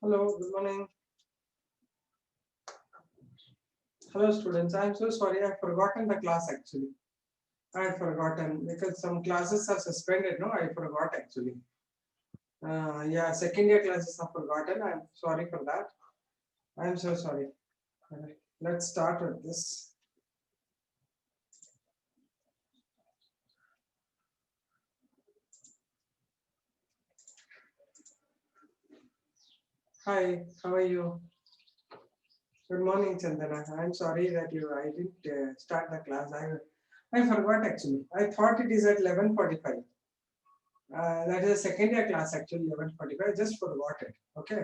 Hello, good morning. Hello, students. I'm so sorry. I've forgotten the class actually. I had forgotten because some classes are suspended. No, I forgot actually. Yeah, second year classes are forgotten. I'm sorry for that. I'm so sorry. Alright, let's start with this. Hi, how are you? Good morning, Chandana. I'm sorry that I didn't start the class. I forgot actually. I thought it is at 11:45. That is a second year class actually, 11:45. I just forgot it. Okay.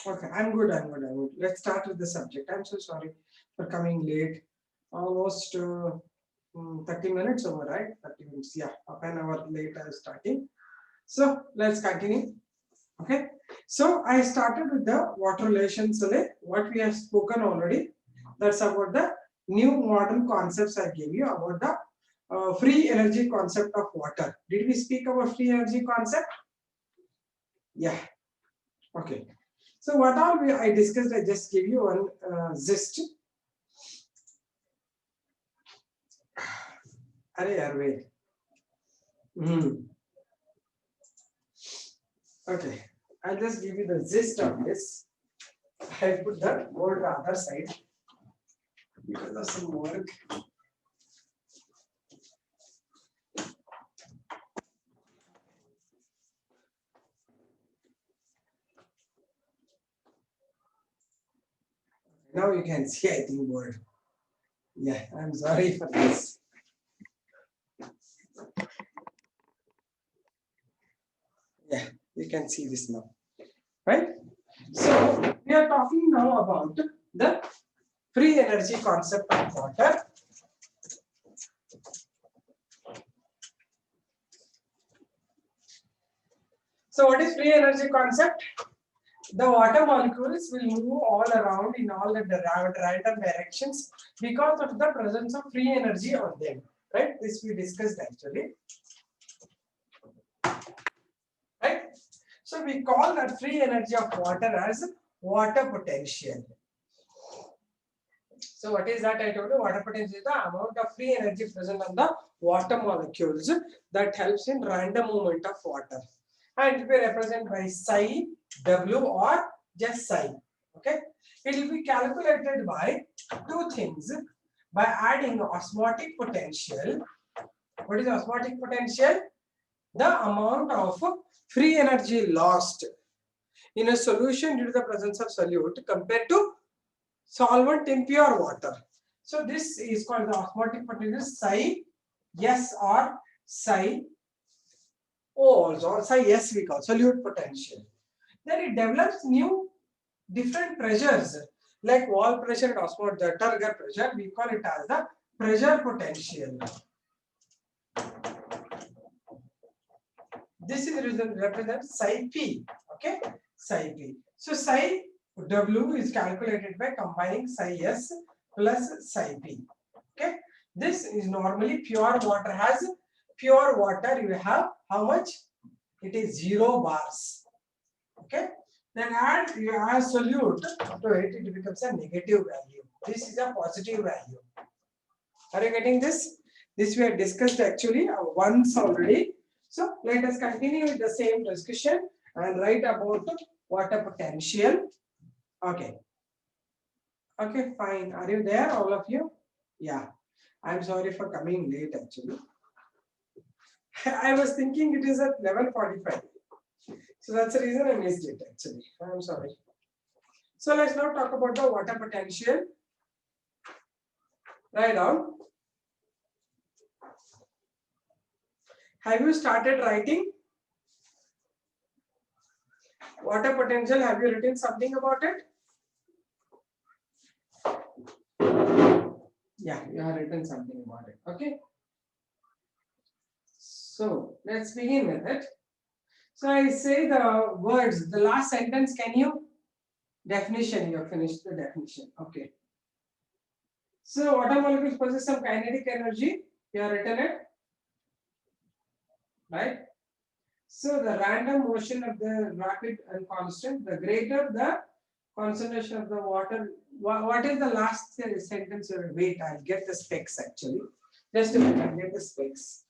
Okay, I'm good. I'm good. I'm good. Let's start with the subject. I'm so sorry for coming late. Almost 30 minutes over, right? 30 minutes. Yeah, half an hour late I was starting. So let's continue. Okay. So I started with the water relations. What we have spoken already. That's about the new modern concepts I gave you about the free energy concept of water. Did we speak about free energy concept? Yeah. Okay. So what all I discussed, I just give you one gist. Array, array. Okay, I'll just give you the gist of this. I put the board on the other side because of some work. Now you can see, I think, board. Yeah, I'm sorry for this. Yeah, you can see this now, right? So we are talking now about the free energy concept of water. So what is free energy concept? The water molecules will move all around in all the random directions because of the presence of free energy on them. Right? This we discussed actually. Right? So we call that free energy of water as water potential. So what is that? I told you water potential is the amount of free energy present on the water molecules that helps in random movement of water. And it will be represented by psi W or just psi. Okay. It will be calculated by two things. By adding osmotic potential. What is osmotic potential? The amount of free energy lost in a solution due to the presence of solute compared to solvent in pure water. So this is called the osmotic potential psi S or psi O also, or psi S we call solute potential. Then it develops new different pressures like wall pressure and osmotic turgor pressure. We call it as the pressure potential. This is represents psi P. Okay, psi P. So psi W is calculated by combining psi S plus psi P. Okay, this is normally pure water has pure water. You have how much? It is 0 bars. Okay, then you add solute to it. It becomes a negative value. This is a positive value. Are you getting this? This we have discussed actually once already. So let us continue with the same discussion and write about water potential. Okay. Okay, fine. Are you there, all of you? Yeah. I'm sorry for coming late actually. I was thinking it is at 11:45. So that's the reason I missed it actually. I'm sorry. So let's now talk about the water potential. Write down. Have you started writing? Water potential, have you written something about it? Yeah, you have written something about it. Okay. So let's begin with it. So I say the words, the last sentence, can you? Definition, you have finished the definition. Okay. So water molecules possess some kinetic energy. You have written it. Right? So the random motion of the rapid and constant, the greater the concentration of the water. What is the last sentence? Wait, I'll get the specs actually. Just a minute, I'll get the specs.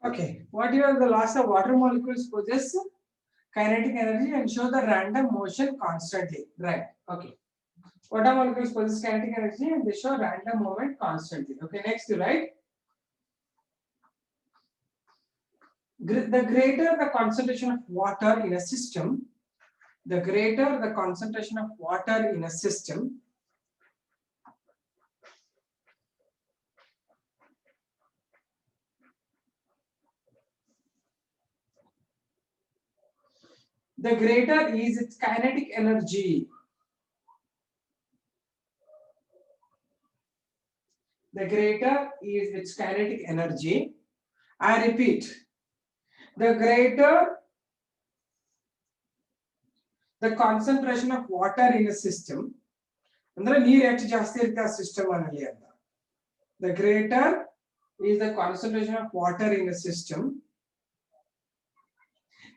Okay, what are the laws of water molecules possess kinetic energy and show the random motion constantly. Right. Okay. Water molecules possess kinetic energy and they show random movement constantly. Okay, next you write. The greater the concentration of water in a system, the greater the concentration of water in a system, the greater is its kinetic energy. The greater is its kinetic energy. I repeat, the greater the concentration of water in a system, ಅಂದ್ರೆ ನೀರು ಎಷ್ಟು ಜಾಸ್ತಿ ಇರುತ್ತೆ ಆ system ಅಲ್ಲಿ ಅಂತ. The greater is the concentration of water in a system,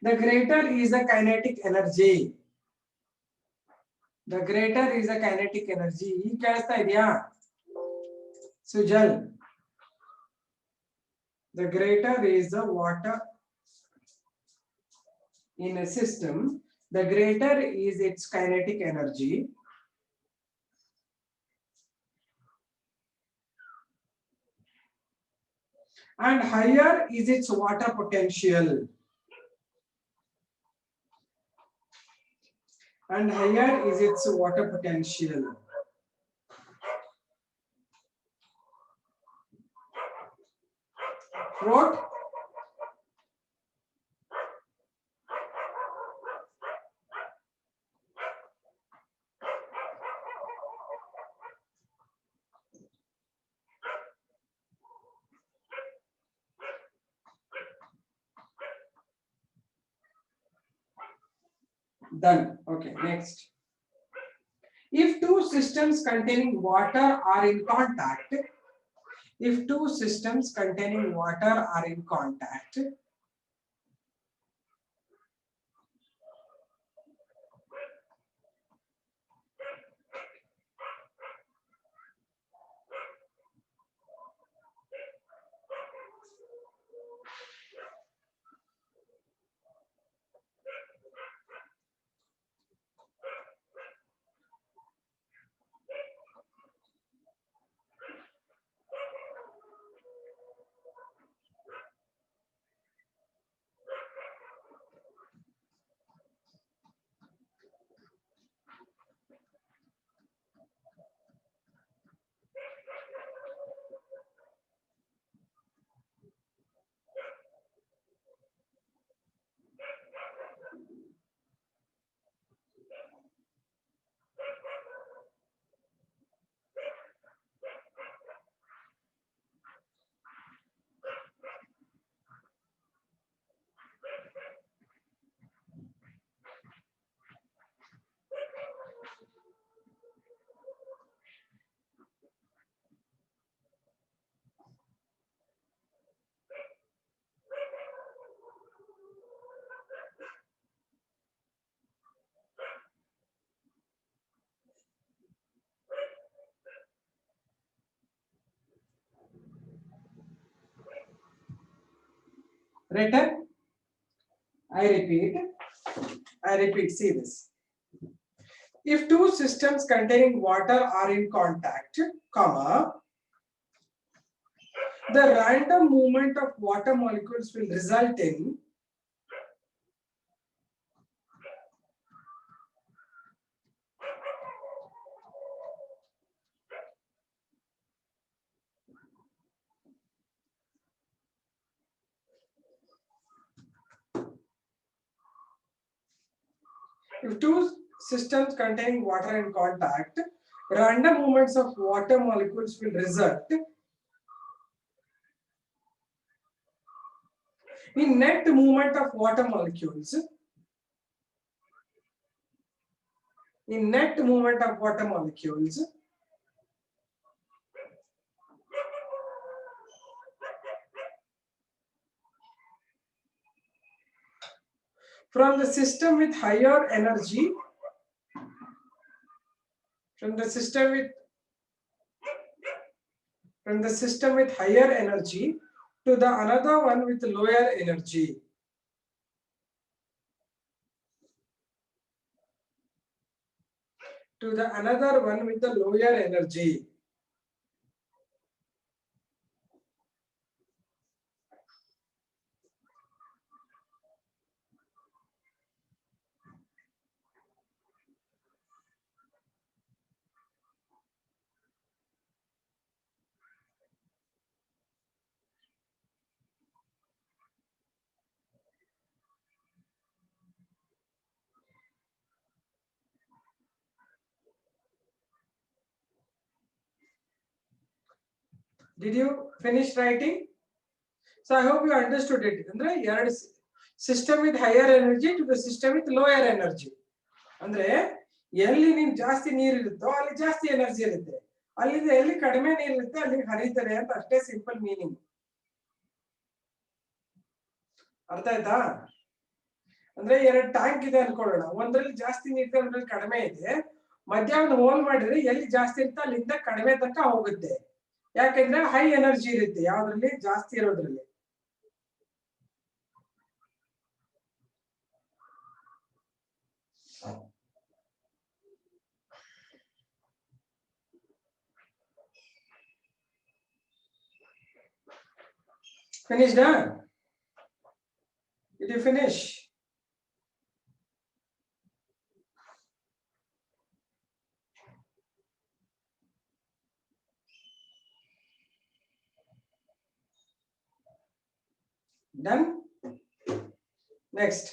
the greater is the kinetic energy. The greater is the kinetic energy. ಈಗ ಕೇಳಿಸ್ತಾ ಇದೆಯಾ Sujal? The greater is the water in a system, the greater is its kinetic energy. And higher is its water potential. And higher is its water potential. What? Done. Okay, next. If two systems containing water are in contact, if two systems containing water are in contact, written. I repeat, see this. If two systems containing water are in contact, comma, the random movement of water molecules will result in If two systems containing water in contact, random movements of water molecules will result in net movement of water molecules. In net movement of water molecules from the system with higher energy, from the system with higher energy to the another one with lower energy. To the another one with the lower energy. Did you finish writing? So I hope you understood it. Andre ಎರಡು system with higher energy to the system with lower energy. ಅಂದ್ರೆ ಎಲ್ಲಿ ನೀನ್ ಜಾಸ್ತಿ ನೀರು ಇರುತ್ತೋ ಅಲ್ಲಿ ಜಾಸ್ತಿ energy ಇರುತ್ತೆ, ಅಲ್ಲಿಂದ ಎಲ್ಲಿ ಕಡಿಮೆ ನೀರು ಇರುತ್ತೆ ಅಲ್ಲಿ ಹರಿತದೆ ಅಂತ ಅಷ್ಟೇ ಸಿಂಪಲ್ ಮೀನಿಂಗ್. ಅರ್ಥ ಆಯ್ತಾ? ಅಂದ್ರೆ ಎರಡು ಟ್ಯಾಂಕ್ ಇದೆ ಅನ್ಕೊಳ್ಳೋಣ, ಒಂದ್ರಲ್ಲಿ ಜಾಸ್ತಿ ನೀರಿದೆ ಒಂದ್ರಲ್ಲಿ ಕಡಿಮೆ ಇದೆ. ಮಧ್ಯ ಒಂದು ಹೋಲ್ ಮಾಡಿದ್ರೆ ಎಲ್ಲಿ ಜಾಸ್ತಿ ಇರುತ್ತೆ ಅಲ್ಲಿಂದ ಕಡಿಮೆ ತನಕ ಹೋಗುತ್ತೆ. ಯಾಕೆಂದ್ರೆ ಹೈ ಎನರ್ಜಿ ಇರುತ್ತೆ ಯಾವ್ದ್ರಲ್ಲಿ ಜಾಸ್ತಿ ಇರೋದ್ರಲ್ಲಿ. Finished, huh? Did you finish? Done? Next.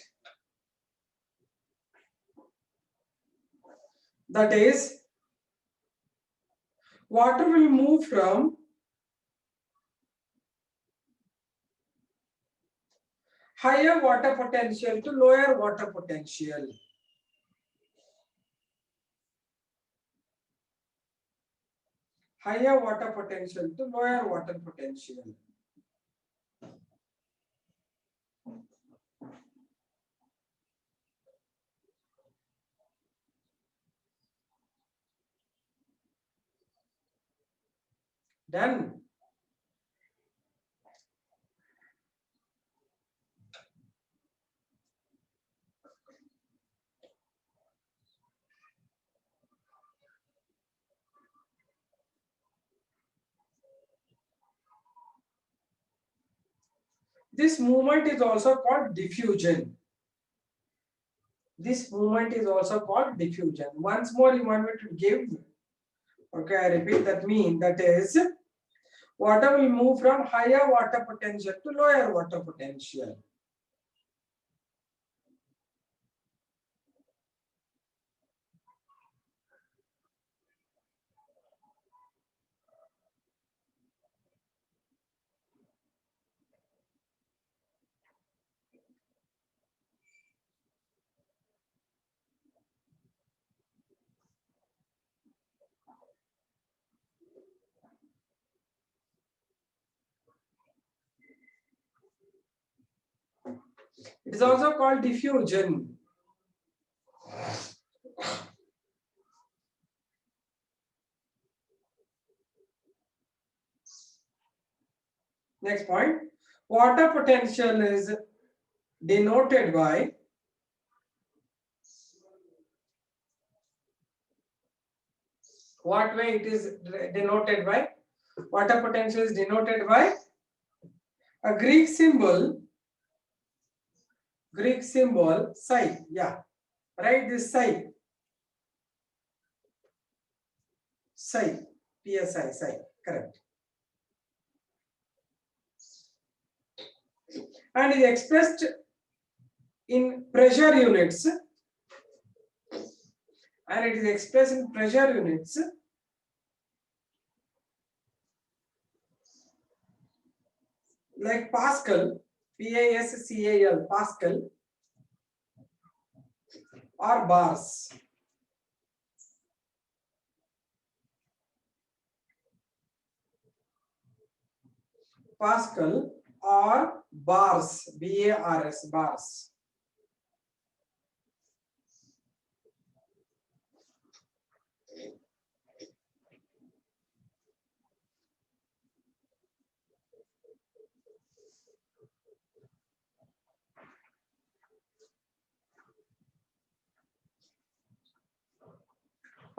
That is, water will move from higher water potential to lower water potential. Higher water potential to lower water potential. Done. This movement is also called diffusion. This movement is also called diffusion. Once more you want me to give? Okay, I repeat that mean, that is, water will move from higher water potential to lower water potential. It is also called diffusion. Next point, water potential is denoted by what way it is denoted by? Water potential is denoted by a Greek symbol psi. Yeah, write this psi, psi, correct. And is expressed in pressure units. and it is expressed in pressure units. Like Pascal, Pascal, Pascal, or bars. Pascal or bars, BARS, bars.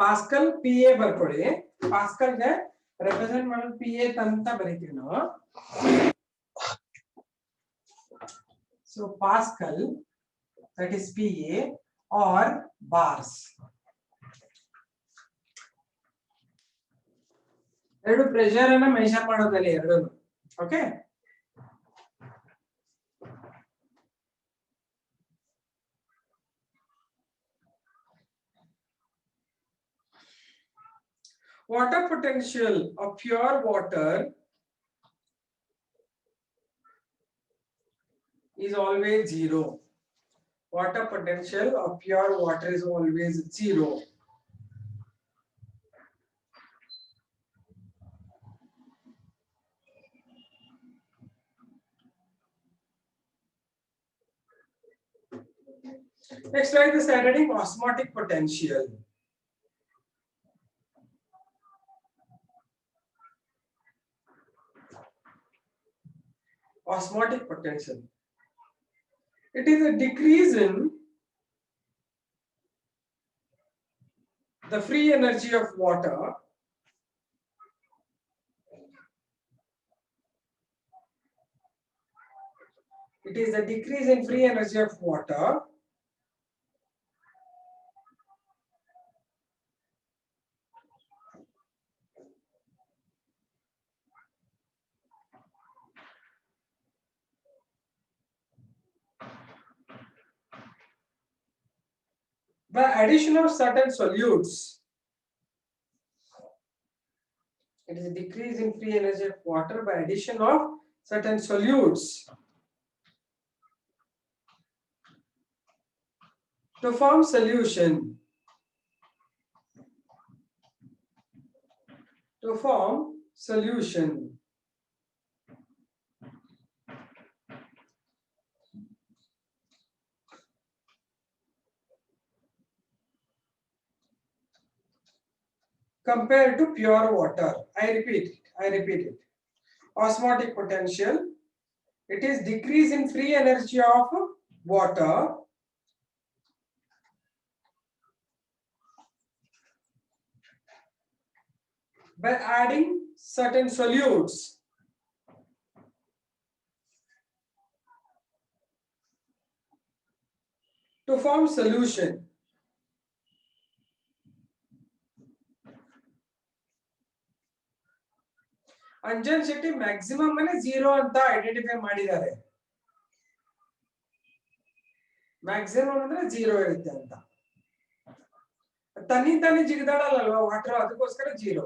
Pascal PA ಬರ್ಕೊಳ್ಳಿ. Pascal ಗೆ represent ಮಾಡೋದು PA ಅಂತ ಬರೀತೀವಿ ನಾವು. So Pascal, that is PA or bars. ಎರಡು pressure ಅನ್ನ measure ಮಾಡೋದಲ್ಲಿ ಎರಡು. Okay, water potential of pure water is always zero. Water potential of pure water is always zero. Next, write the standard osmotic potential. Osmotic potential. It is a decrease in the free energy of water it is a decrease in free energy of water by addition of certain solutes. It is a decrease in free energy of water by addition of certain solutes to form solution. To form solution. Compared to pure water. I repeat it. Osmotic potential. It is decrease in free energy of water by adding certain solutes to form solution. Anjan Shetty maximum ಅನೆ 0 ಅಂತ identify ಮಾಡಿದ್ದಾರೆ. Maximum ಅಂದ್ರೆ 0 ಇರುತ್ತೆ ಅಂತ. ತನ್ನಿ ಜಿಗಿದಾಡಲ್ಲಲ್ವಾ water, ಅದಕ್ಕೋಸ್ಕರ 0.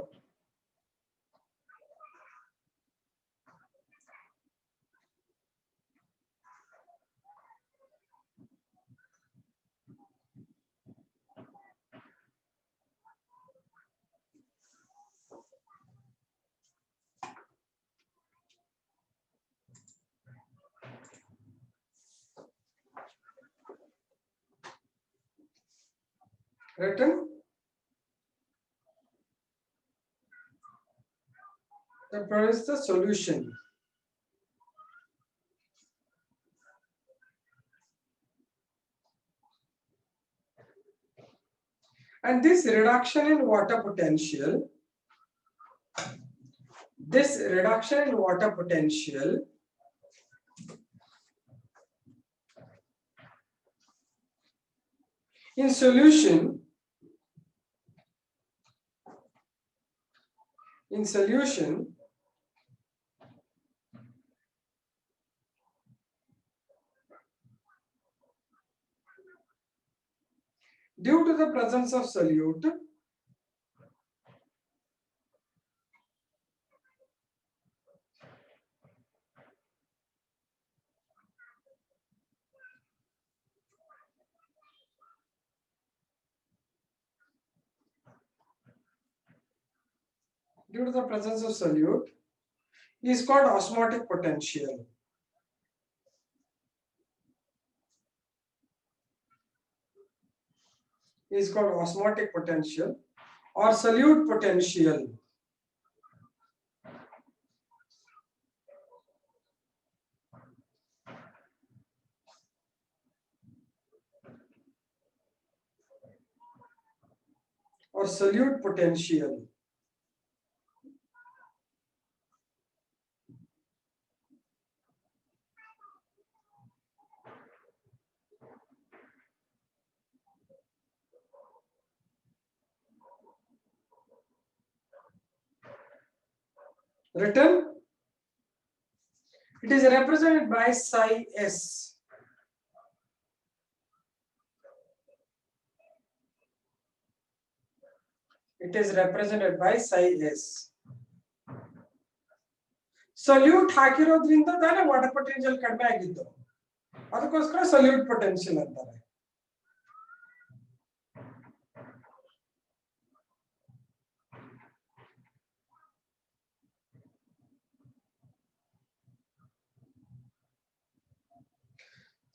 Written. Then produce the solution. And this reduction in water potential, in solution Due to the presence of solute, is called osmotic potential. Is called osmotic potential or solute potential. Or solute potential. Written, it is represented by psi s. It is represented by psi s. Solute ಹಾಕಿರೋದ್ರಿಂದ ತಾನೇ water potential ಕಡಿಮೆ ಆಗಿದ್ದು, ಅದಕ್ಕೋಸ್ಕರ solute potential ಅಂತಾರೆ.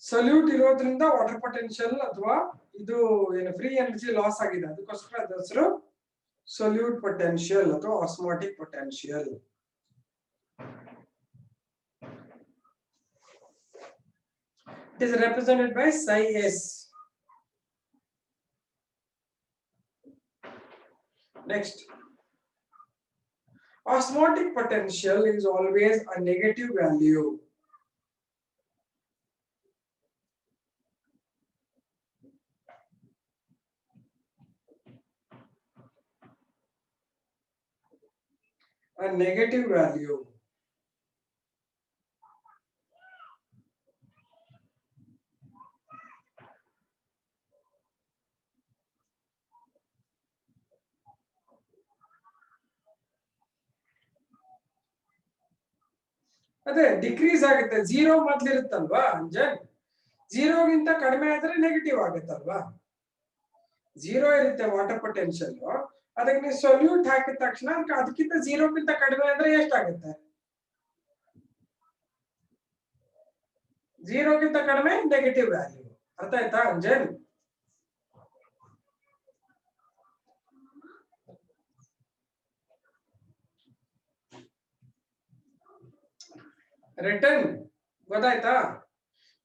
Solute ಇರೋದ್ರಿಂದ water potential ಅಥವಾ ಇದು ಏನು ಫ್ರೀ ಎನರ್ಜಿ ಲಾಸ್ ಆಗಿದೆ, ಅದಕ್ಕೋಸ್ಕರ ಅದ್ರ ಹೆಸರು ಸೊಲ್ಯೂಟ್ ಪೊಟೆನ್ಷಿಯಲ್ ಅಥವಾ osmotic potential. It is represented by psi s. Next, osmotic potential is always a negative value. A negative value. ಅದೇ ಡಿಕ್ರೀಸ್ ಆಗುತ್ತೆ. ಝೀರೋ ಮೊದಲಿರುತ್ತಲ್ವಾ ಅಂಜನ್, ಝೀರೋಗಿಂತ ಕಡಿಮೆ ಆದ್ರೆ ನೆಗೆಟಿವ್ ಆಗುತ್ತಲ್ವಾ. ಝೀರೋ ಇರುತ್ತೆ ವಾಟರ್ ಪೊಟೆನ್ಷಿಯಲ್, ಅದಕ್ಕೆ ನೀವು ಸೊಲ್ಯೂಟ್ ಹಾಕಿದ ತಕ್ಷಣ ಅದಕ್ಕಿಂತ ಝೀರೋಕ್ಕಿಂತ ಕಡಿಮೆ ಅಂದ್ರೆ ಎಷ್ಟಾಗುತ್ತೆ? ಝೀರೋಗಿಂತ ಕಡಿಮೆ ನೆಗೆಟಿವ್ ವ್ಯಾಲ್ಯೂ. ಅರ್ಥ ಆಯ್ತಾ ಅಂಜನ್? ರಿಟರ್ನ್ ಗೊತ್ತಾಯ್ತಾ?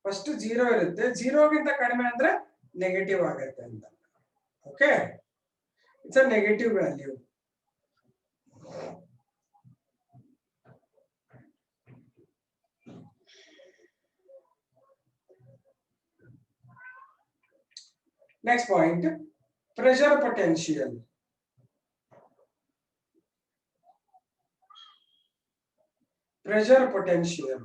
ಫಸ್ಟ್ ಝೀರೋ ಇರುತ್ತೆ, ಝೀರೋಗಿಂತ ಕಡಿಮೆ ಅಂದ್ರೆ ನೆಗೆಟಿವ್ ಆಗುತ್ತೆ ಅಂತ. Okay, it's a negative value. Next point, pressure potential. Pressure potential.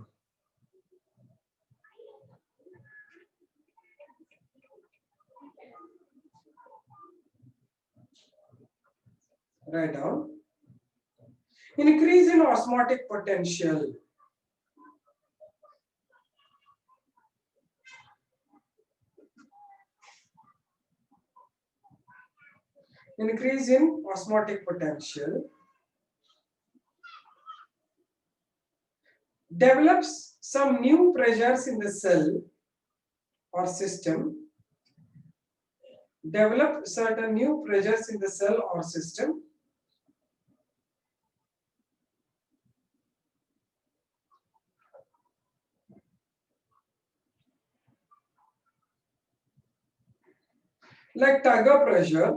Write down. Increase in osmotic potential. Increase in osmotic potential develops some new pressures in the cell or system. Develop certain new pressures in the cell or system. Like tugger pressure,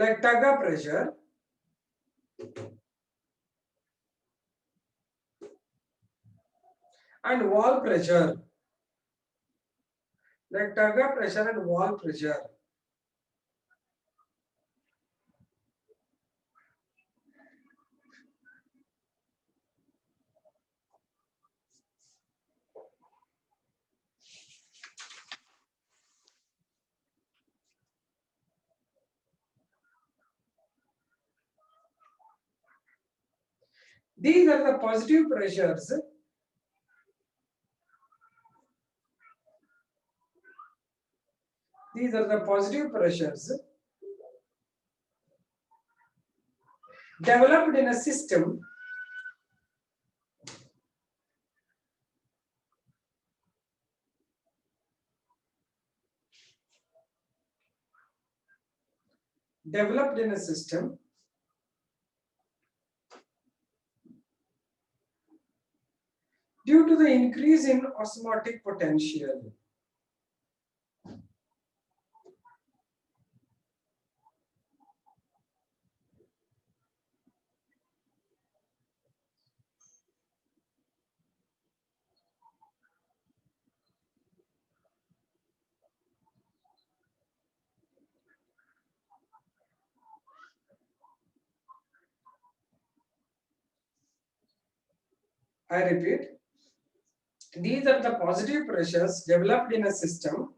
like tugger pressure, and wall pressure, like tugger pressure and wall pressure. These are the positive pressures. These are the positive pressures developed in a system developed in a system due to the increase in osmotic potential. I repeat, these are the positive pressures developed in a system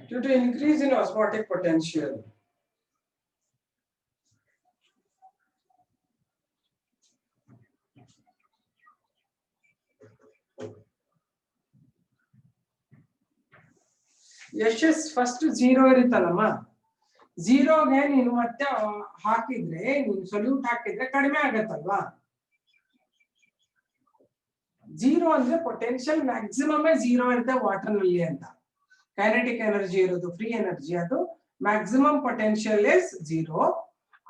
due to increase in osmotic potential. Yashas first zero ಇರುತ್ತಲ್ಲಮ್ಮ, ಝೀರೋಗೆ ನೀನು ಮತ್ತೆ ಹಾಕಿದ್ರೆ, ನೀನು solute ಹಾಕಿದ್ರೆ ಕಡಿಮೆ ಆಗತ್ತಲ್ವಾ. Zero ಅಂದ್ರೆ ಪೊಟೆನ್ಶಿಯಲ್ ಮ್ಯಾಕ್ಸಿಮಮ್ ಝೀರೋ ಇರುತ್ತೆ ವಾಟರ್ ನಲ್ಲಿ ಅಂತ. ಕೈನೆಟಿಕ್ ಎನರ್ಜಿ ಇರೋದು, ಫ್ರೀ ಎನರ್ಜಿ, ಅದು ಮ್ಯಾಕ್ಸಿಮಮ್ ಪೊಟೆನ್ಶಿಯಲ್ ಇಸ್ ಝೀರೋ.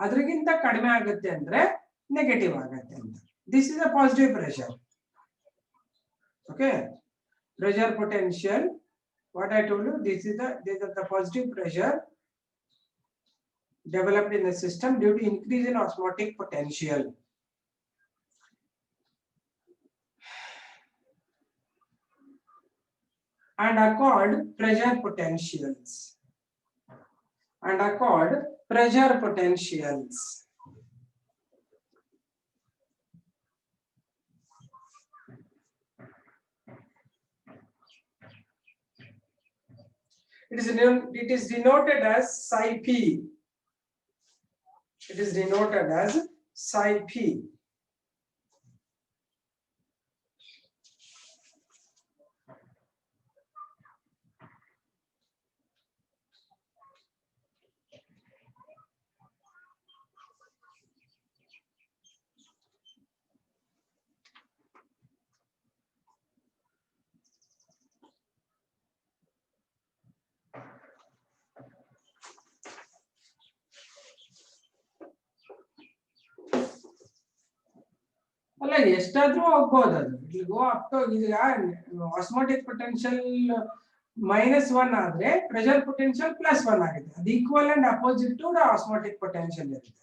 ಅದ್ರಗಿಂತ ಕಡಿಮೆ ಆಗುತ್ತೆ ಅಂದ್ರೆ ನೆಗೆಟಿವ್ ಆಗುತ್ತೆ ಅಂತ. This is a positive pressure. Okay, pressure potential, what I told you, these are the positive pressure developed in the system due to increase in osmotic potential. And are called pressure potentials. And are called pressure potentials. It is denoted as psi p. It is denoted as psi p. ಅಲ್ಲ, ಎಷ್ಟಾದ್ರೂ ಹೋಗ್ಬೋದು ಅದು. It will go up to, ಈಗ osmotic potential -1 ಆದ್ರೆ pressure potential +1 ಆಗುತ್ತೆ. ಅದು equal and opposite to the osmotic potential ಇರುತ್ತೆ.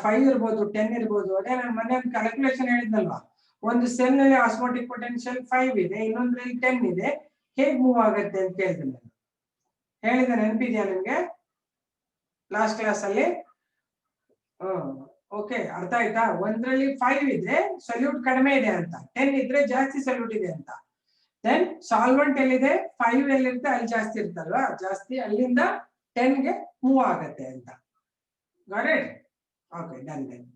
5 ಇರ್ಬೋದು, 10 ಇರ್ಬೋದು. ಅದೇ ನಾನು ಮೊನ್ನೆ ಒಂದು ಕ್ಯಾಲ್ಕುಲೇಷನ್ ಹೇಳಿದ್ನಲ್ವಾ, ಒಂದು ಸೆಲ್ ನಲ್ಲಿ ಆಸ್ಮೋಟಿಕ್ ಪೊಟೆನ್ಶಿಯಲ್ 5 ಇದೆ, ಇನ್ನೊಂದ್ರಲ್ಲಿ 10 ಇದೆ, ಹೇಗ್ ಮೂವ್ ಆಗುತ್ತೆ ಅಂತ ಕೇಳ್ತೀನಿ ನಾನು. ಹೇಳಿದ ನೆನಪಿದ್ಯಾ ನಿಮ್ಗೆ ಲಾಸ್ಟ್ ಕ್ಲಾಸ್ ಅಲ್ಲಿ? ಓಕೆ, ಅರ್ಥ ಆಯ್ತಾ? ಒಂದ್ರಲ್ಲಿ 5 ಇದ್ರೆ ಸಲ್ಯೂಟ್ ಕಡಿಮೆ ಇದೆ ಅಂತ, 10 ಇದ್ರೆ ಜಾಸ್ತಿ ಸಲ್ಯೂಟ್ ಇದೆ ಅಂತ. ದೆನ್ ಸಾಲ್ವೆಂಟ್ ಎಲ್ಲಿದೆ, 5 ಎಲ್ಲಿರುತ್ತೆ ಅಲ್ಲಿ ಜಾಸ್ತಿ ಇರ್ತಲ್ವಾ, ಜಾಸ್ತಿ, ಅಲ್ಲಿಂದ 10 ಗೆ ಮೂವ್ ಆಗತ್ತೆ ಅಂತ. Got it? Okay, done. Then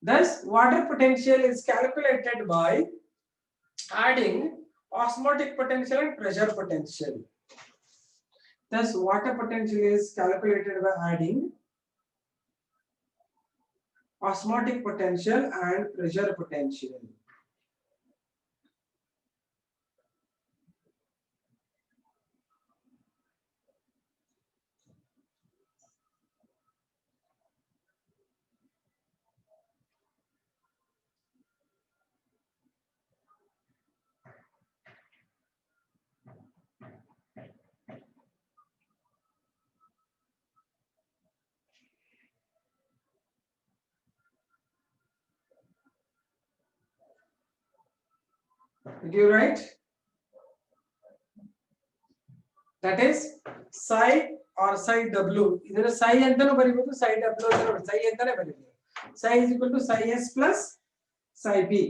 thus water potential is calculated by adding osmotic potential and pressure potential. Thus water potential is calculated by adding osmotic potential and pressure potential. Did you write? that is psi or psi w. ಇದನ್ನ psi ಅಂತಾನೂ ಬರೀಬಹುದು, psi w ಅಂತಾನೂ psi ಅಂತಾನೆ ಬರೀಬಹುದು. Psi is equal to psi s plus psi b.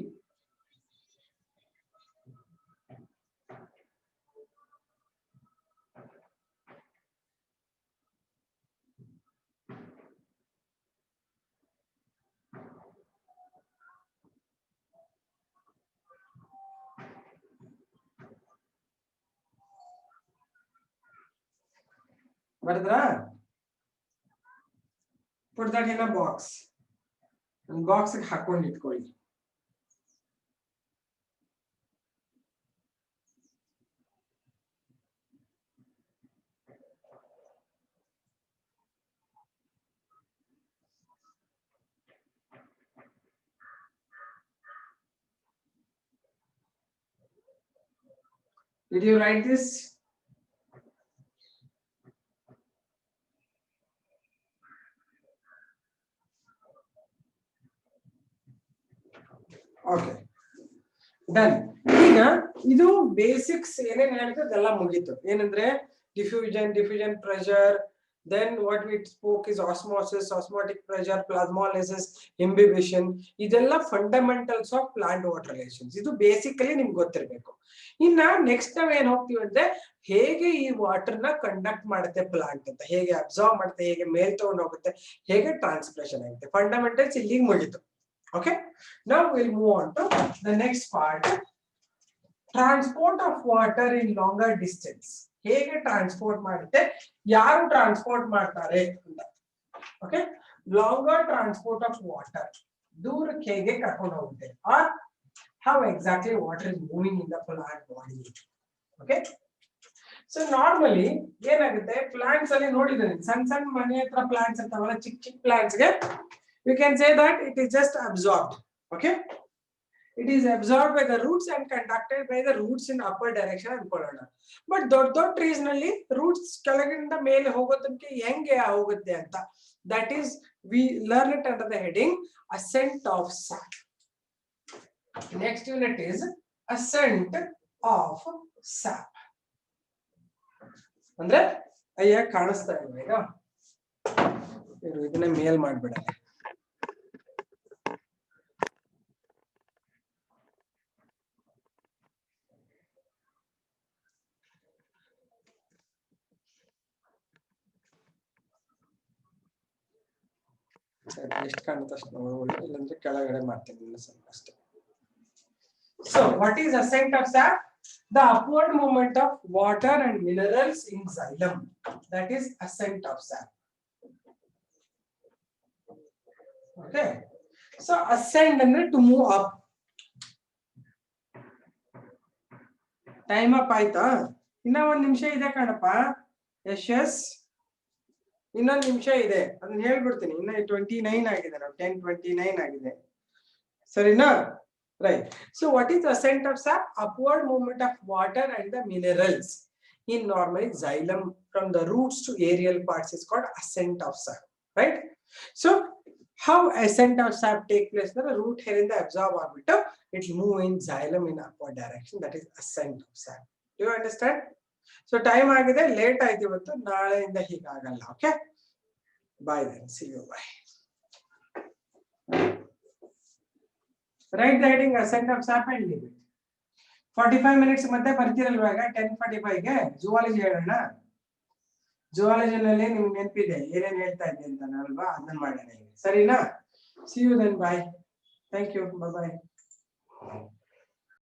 ಬರದ್ರಾ? Put that in a box. Box ಗೆ ಹಾಕೊಂಡು ಇಟ್ಕೊಳ್ಳಿ. Did you write this? Okay, done. ಈಗ ಇದು basics ಏನೇನ್ ಹೇಳಿದ್ರೆ ಅದೆಲ್ಲ ಮುಗೀತು. ಏನಂದ್ರೆ diffusion pressure, then what we spoke is osmosis, osmotic pressure, plasmolysis, imbibition. ಇದೆಲ್ಲ fundamentals of plant water relations. ಇದು ಬೇಸಿಕಲಿ ನಿಮ್ಗೆ ಗೊತ್ತಿರಬೇಕು. ಇನ್ನ ನೆಕ್ಸ್ಟ್ ನಾವ್ ಏನ್ ಹೋಗ್ತೀವಿ ಅಂದ್ರೆ ಹೇಗೆ ಈ ವಾಟರ್ ನ ಕಂಡಕ್ಟ್ ಮಾಡುತ್ತೆ ಪ್ಲಾಂಟ್ ಅಂತ, ಹೇಗೆ ಅಬ್ಸಾರ್ವ್ ಮಾಡುತ್ತೆ, ಹೇಗೆ ಮೇಲ್ ತಗೊಂಡು ಹೋಗುತ್ತೆ, ಹೇಗೆ ಟ್ರಾನ್ಸ್ಪಿರೇಷನ್ ಆಗುತ್ತೆ. ಫಂಡಮೆಂಟಲ್ಸ್ ಇಲ್ಲಿಗೆ ಮುಗೀತು. Okay, now we'll move on to the next part. Transport of water in longer distance. ಹೇಗೆ ಟ್ರಾನ್ಸ್ಪೋರ್ಟ್ ಮಾಡುತ್ತೆ, ಯಾರು ಟ್ರಾನ್ಸ್ಪೋರ್ಟ್ ಮಾಡ್ತಾರೆ ಅಂತ. Okay, longer transport of water, ದೂರಕ್ಕೆ ಹೇಗೆ ಕರ್ಕೊಂಡು ಹೋಗುತ್ತೆ, or how exactly water is moving in the plant body. Okay, so normally ಏನಾಗುತ್ತೆ, ಪ್ಲಾಂಟ್ಸ್ ಅಲ್ಲಿ ನೋಡಿದ್ರೆ ಸಣ್ಣ ಮನೆ ಹತ್ರ ಪ್ಲಾಂಟ್ಸ್ ಇರ್ತಾವಲ್ಲ, ಚಿಕ್ಕ ಪ್ಲಾಂಟ್ಸ್ ಗೆ you can say that it is just absorbed. Okay, it is absorbed by the roots and conducted by the roots in upper direction ಅನ್ಕೊಳ್ಳೋಣ. ಬಟ್ ದೊಡ್ಡ ಟ್ರೀಸ್ ನಲ್ಲಿ ರೂಟ್ಸ್ ಕೆಳಗಿಂದ ಮೇಲೆ ಹೋಗೋದಕ್ಕೆ ಹೆಂಗೆ ಹೋಗುತ್ತೆ ಅಂತ, that is we learn it under the heading ascent of sap. Next unit is ascent of sap. ಅಂದ್ರೆ ಅಯ್ಯ ಕಾಣಿಸ್ತಾ ಇಲ್ವಾ ಈಗ, ಇದನ್ನ ಮೇಲ್ ಮಾಡ್ಬೇಡ. ಎಷ್ಟು ಕಾಣುತ್ತೆ ಅಷ್ಟು ನೋಡೋಣ, ಇಲ್ಲಾಂದ್ರೆ ಕೆಳಗಡೆ ಮಾಡ್ತೀನಿ ಅಷ್ಟೇ. So what is ascent of sap? The upward movement of water and minerals in xylem, that is ascent of sap. Okay, so ascend ಅಂದ್ರೆ to move up. Time up ಆಯ್ತಾ? ಇನ್ನ ಒಂದ್ ನಿಮಿಷ ಇದೆ ಕಣಪ್ಪ. ಯಶಸ್ ಇನ್ನೊಂದು ನಿಮಿಷ ಇದೆ, ಅದನ್ನ ಹೇಳ್ಬಿಡ್ತೀನಿ. ಇನ್ನ 29 ಆಗಿದೆ, ನಾವು 10:29 ಆಗಿದೆ, ಸರಿನಾ? Right. So what is ascent of sap? Upward movement of water and the minerals in normally xylem from the roots to aerial parts is called ascent of sap. Right. So how ascent of sap take place? The root here in the absorb orbiter, it move in xylem in upward direction. That is ascent of sap. Do you understand? So time agide, late aaytu ivattu, naale inda hige agalla. Okay, bye then, see you, bye. Write the heading ascent of sap and leave it. 45 minutes ಮತ್ತೆ ಬರ್ತಿರಲ್ವಾ ಈಗ 10:45 ಗೆ zoology ಹೇಳೋಣ. Zoology ನಲ್ಲಿ ನಿಮ್ಗೆ ನೆನಪಿದೆ ಏನೇನ್ ಹೇಳ್ತಾ ಇದ್ದೆ ಅಂತ ಅಲ್ವಾ, ಅದನ್ನ ಮಾಡೋಣ ಈಗ, ಸರಿನಾ? See you then, bye. Thank you, bye bye.